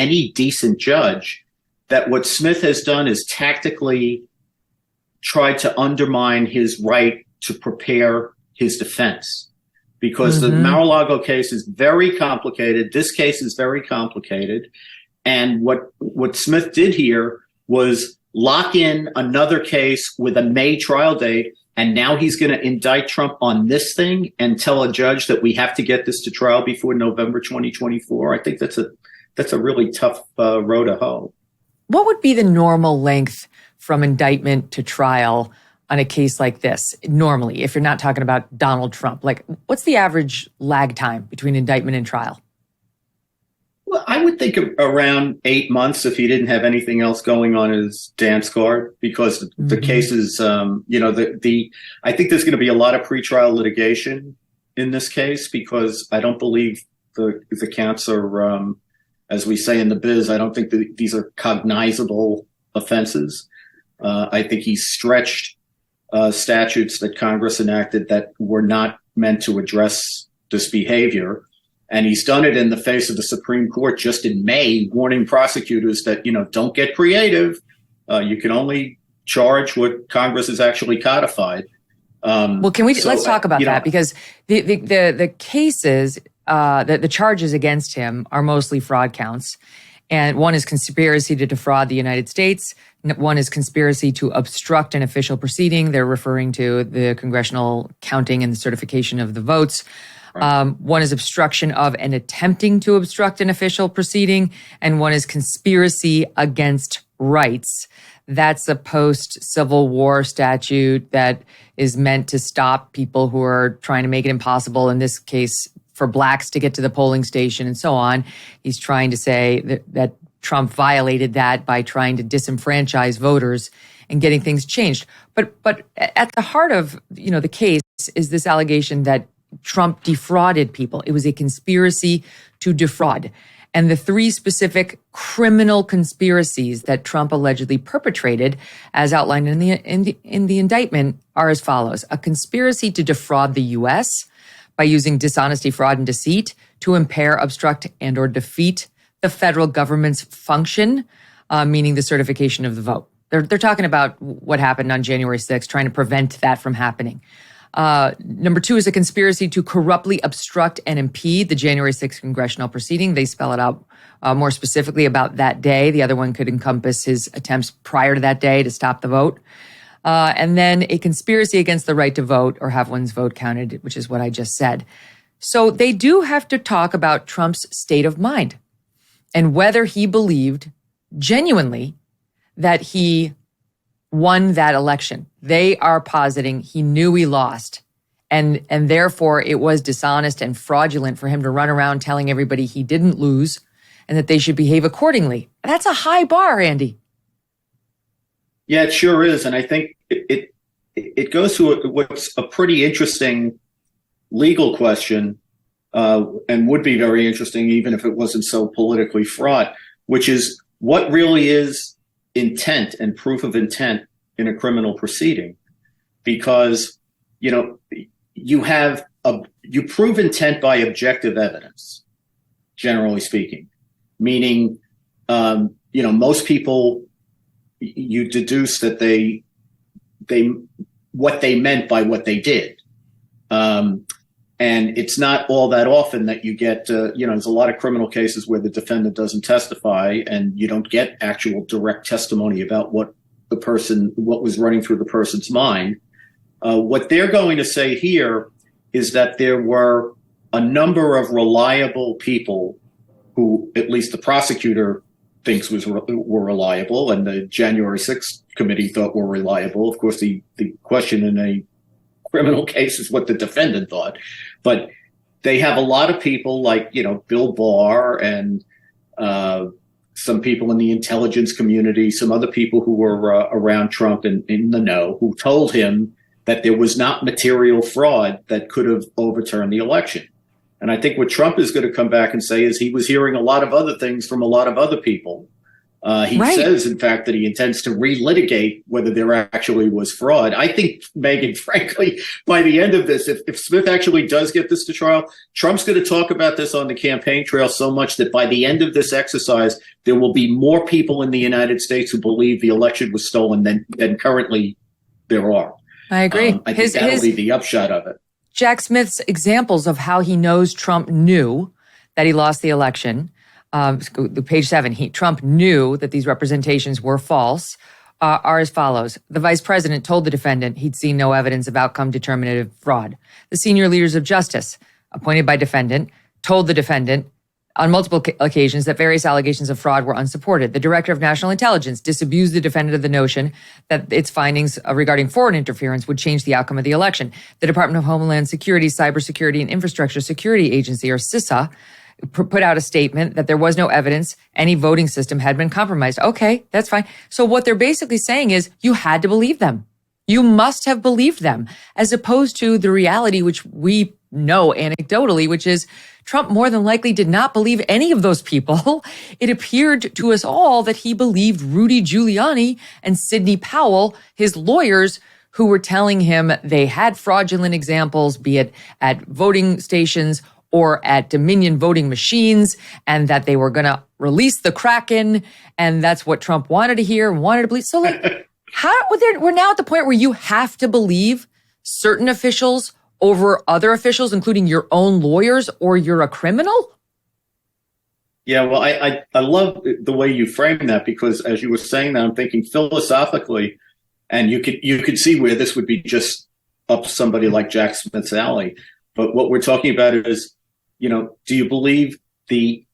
any decent judge that what Smith has done is tactically tried to undermine his right to prepare his defense, because the Mar-a-Lago case is very complicated. This case is very complicated. And what Smith did here was lock in another case with a May trial date. And now he's going to indict Trump on this thing and tell a judge that we have to get this to trial before November 2024. I think that's a really tough row to hoe. What would be the normal length from indictment to trial on a case like this? Normally, if you're not talking about Donald Trump, like what's the average lag time between indictment and trial? Well, I would think around 8 months if he didn't have anything else going on his dance card, because the case is, I think there's going to be a lot of pretrial litigation in this case, because I don't believe the counts are, as we say in the biz, I don't think that these are cognizable offenses. I think he stretched statutes that Congress enacted that were not meant to address this behavior. And he's done it in the face of the Supreme Court just in May, warning prosecutors that, don't get creative. You can only charge what Congress has actually codified. Well, let's talk about that, because the cases, the charges against him are mostly fraud counts. And one is conspiracy to defraud the United States. One is conspiracy to obstruct an official proceeding. They're referring to the congressional counting and the certification of the votes. One is obstruction of and attempting to obstruct an official proceeding, and one is conspiracy against rights. That's a post-Civil War statute that is meant to stop people who are trying to make it impossible, in this case, for blacks to get to the polling station and so on. He's trying to say that Trump violated that by trying to disenfranchise voters and getting things changed. But at the heart of, the case is this allegation that Trump defrauded people. It was a conspiracy to defraud. And the three specific criminal conspiracies that Trump allegedly perpetrated, as outlined in the indictment, are as follows: a conspiracy to defraud the U.S. by using dishonesty, fraud, and deceit to impair, obstruct, and or defeat the federal government's function, meaning the certification of the vote. They're talking about what happened on January 6th, trying to prevent that from happening. Number two is a conspiracy to corruptly obstruct and impede the January 6th congressional proceeding. They spell it out more specifically about that day. The other one could encompass his attempts prior to that day to stop the vote. And then a conspiracy against the right to vote or have one's vote counted, which is what I just said. So they do have to talk about Trump's state of mind and whether he believed genuinely that he won that election. They are positing he knew he lost, and therefore it was dishonest and fraudulent for him to run around telling everybody he didn't lose and that they should behave accordingly. That's a high bar, Andy. Yeah, it sure is. And I think it goes to what's a pretty interesting legal question, and would be very interesting even if it wasn't so politically fraught, which is what really is intent and proof of intent in a criminal proceeding. Because, you prove intent by objective evidence, generally speaking, meaning, most people, you deduce that they what they meant by what they did. And it's not all that often that you get, there's a lot of criminal cases where the defendant doesn't testify and you don't get actual direct testimony about what was running through the person's mind. What they're going to say here is that there were a number of reliable people who, at least the prosecutor thinks were reliable, and the January 6th committee thought were reliable. Of course, the question in a criminal case is what the defendant thought. But they have a lot of people like, Bill Barr and some people in the intelligence community, some other people who were around Trump and in the know, who told him that there was not material fraud that could have overturned the election. And I think what Trump is going to come back and say is he was hearing a lot of other things from a lot of other people He says, in fact, that he intends to relitigate whether there actually was fraud. I think, Megyn, frankly, by the end of this, if Smith actually does get this to trial, Trump's going to talk about this on the campaign trail so much that by the end of this exercise, there will be more people in the United States who believe the election was stolen than currently there are. I agree. I think that'll be the upshot of it. Jack Smith's examples of how he knows Trump knew that he lost the election. Page 7, Trump knew that these representations were false, are as follows. The vice president told the defendant he'd seen no evidence of outcome determinative fraud. The senior leaders of justice, appointed by defendant, told the defendant on multiple occasions that various allegations of fraud were unsupported. The director of national intelligence disabused the defendant of the notion that its findings regarding foreign interference would change the outcome of the election. The Department of Homeland Security, Cybersecurity and Infrastructure Security Agency, or CISA, put out a statement that there was no evidence any voting system had been compromised. Okay, that's fine. So what they're basically saying is you had to believe them. You must have believed them, as opposed to the reality which we know anecdotally, which is Trump more than likely did not believe any of those people. It appeared to us all that he believed Rudy Giuliani and Sidney Powell, his lawyers, who were telling him they had fraudulent examples, be it at voting stations or at Dominion voting machines, and that they were going to release the Kraken, and that's what Trump wanted to hear, wanted to believe. So, like, we're now at the point where you have to believe certain officials over other officials, including your own lawyers, or you're a criminal? Yeah, well, I love the way you frame that, because as you were saying that, I'm thinking philosophically, and you could see where this would be just up somebody like Jack Smith's alley. But what we're talking about is, do you believe the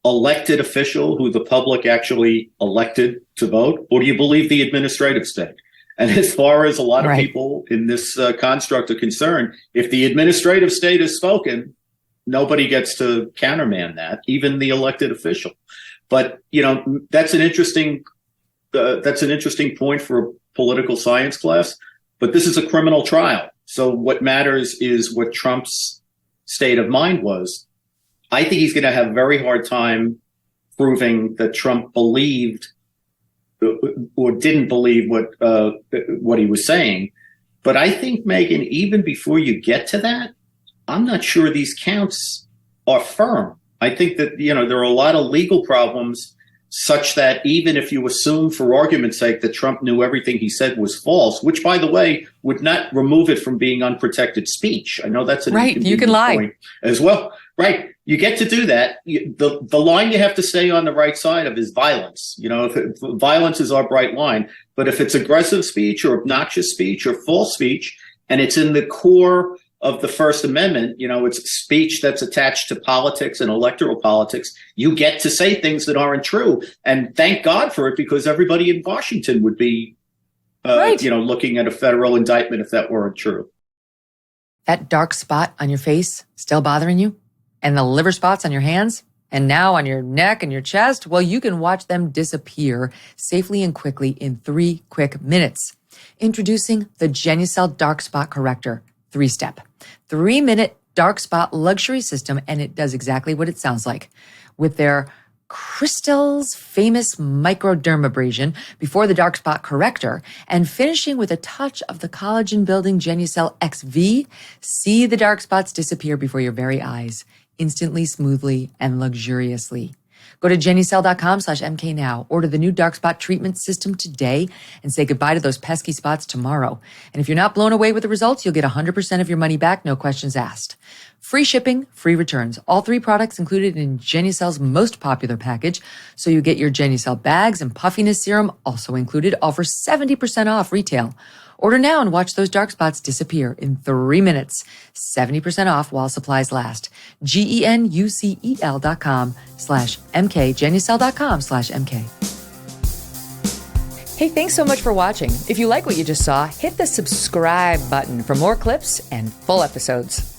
elected official who the public actually elected to vote, or do you believe the administrative state? And as far as a lot of people in this construct are concerned, if the administrative state has spoken, nobody gets to countermand that, even the elected official. But that's an interesting point for a political science class. But this is a criminal trial, so what matters is what Trump's state of mind was. I think he's going to have a very hard time proving that Trump believed or didn't believe what he was saying. But I think, Megyn, even before you get to that, I'm not sure these counts are firm. I think that, there are a lot of legal problems such that even if you assume, for argument's sake, that Trump knew everything he said was false, which, by the way, would not remove it from being unprotected speech. I know that's an you can lie point as well. Right. You get to do that. The line you have to stay on the right side of is violence. If violence is our bright line. But if it's aggressive speech or obnoxious speech or false speech, and it's in the core of the First Amendment, it's speech that's attached to politics and electoral politics, you get to say things that aren't true. And thank God for it, because everybody in Washington would be, looking at a federal indictment if that weren't true. That dark spot on your face still bothering you? And the liver spots on your hands? And now on your neck and your chest? Well, you can watch them disappear safely and quickly in 3 quick minutes. Introducing the Genucel Dark Spot Corrector 3-step. 3-minute dark spot luxury system, and it does exactly what it sounds like. With their Crystal's famous microdermabrasion before the dark spot corrector, and finishing with a touch of the collagen-building Genucel XV, see the dark spots disappear before your very eyes, instantly, smoothly, and luxuriously. Go to Genucel.com/MK now. Order the new dark spot treatment system today and say goodbye to those pesky spots tomorrow. And if you're not blown away with the results, you'll get 100% of your money back, no questions asked. Free shipping, free returns. All 3 products included in Genucel's most popular package. So you get your Genucel bags and puffiness serum also included, all for 70% off retail. Order now and watch those dark spots disappear in 3 minutes. 70% off while supplies last. GENUCEL.com/MK. Genucel.com/MK. Hey, thanks so much for watching. If you like what you just saw, hit the subscribe button for more clips and full episodes.